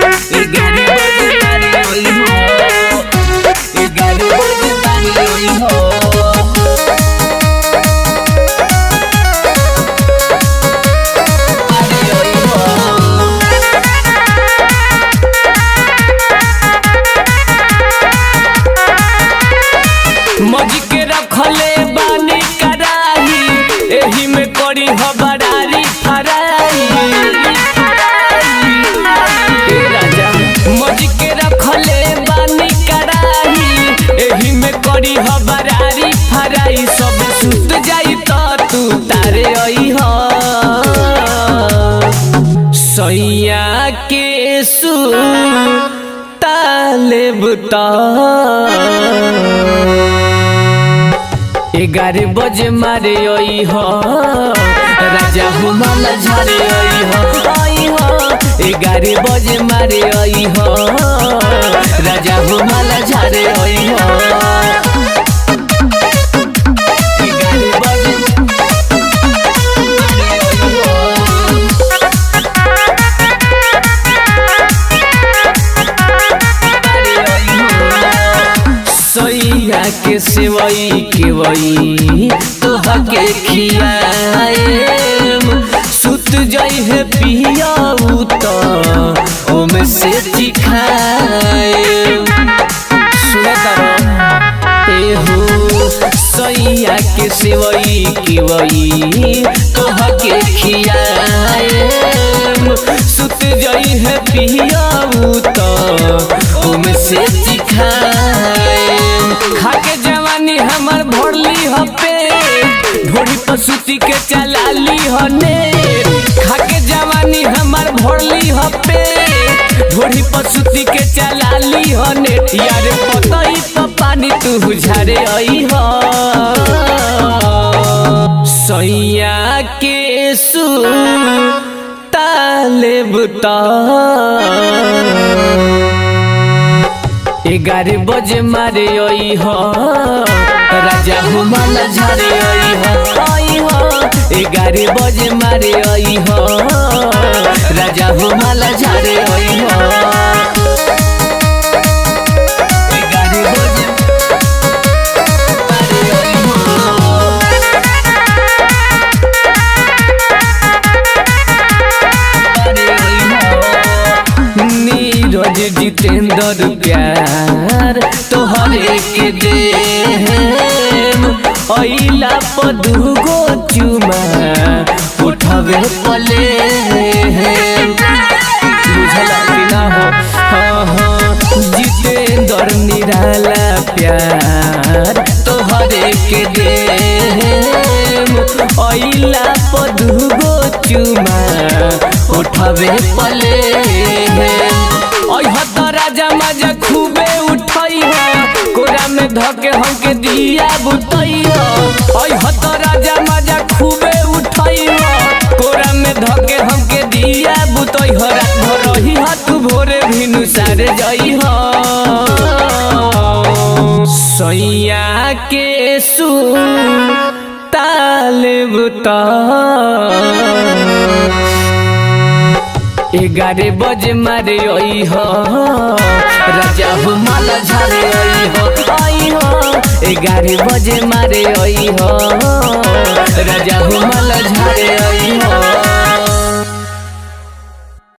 ग्यारह बजे मारे आई हो, 11 बजे मारे आई हो। मजी के रखले बानी कराही, एही में करी हबरारी फराई। राजा मजी के रखले बानी कराही, एही में करी हबरारी फराई। सब सुत जाई तो तू तारे आई हो, सैया के ताले बुता 11 बजे मारे आई हो, राजा हुमाल झारे आई हो, 11 बजे मारे आई हो, राजा हुमाल झारे आई हो। 11 बजे सैया के सेवई के वही तोहा के खियाएम, सुत जाई है पियाऊ तो ओमे से चिखाएम। हो सैया के सेवई के वही तोहा के खियाएम, सुत जाई है पियाऊ तो ओमे से चिखाएम। खाके जवानी हमर भरली हो पे, ढोरी पसुती के चलाली हो ने। खाके जवानी हमर भरली हो पे, ढोरी पसुती के चलाली हो ने। यार पतई तो पानी तू झारे आई हो, सैया के ताले बुता 11 बजे मारे आई हो, राजा हुमाल झारे आई हो, 11 बजे मारे आई हो, राजा हुमाल झारे आई हो। 11 बजे मारे आई हो, नीरज जितेंद्र प्यार तोहरे के देम, अइला पदुगो चुमा उठावे पले। बुझला कि ना हो, हाँ हाँ जितेंद्र निराला प्यार तोहरे के देम, अइला पदुगो चुमा उठावे पले। तो राजा मजा खूबे उठाई हो, कोरा में धके हमके दिया बुताई हो। तो राजा मजा खूबे उठाई हो, कोरा में धके हमके दिया बुताई हो। रात भर रही हो तू भोरे भी नुसारे जाई हो, सैया के ताले बुता 11 बजे मारे आई हो, राजा हुमाल झारे आई हो, 11 बजे मारे आई हो, राजा हुमाल झारे आई हो।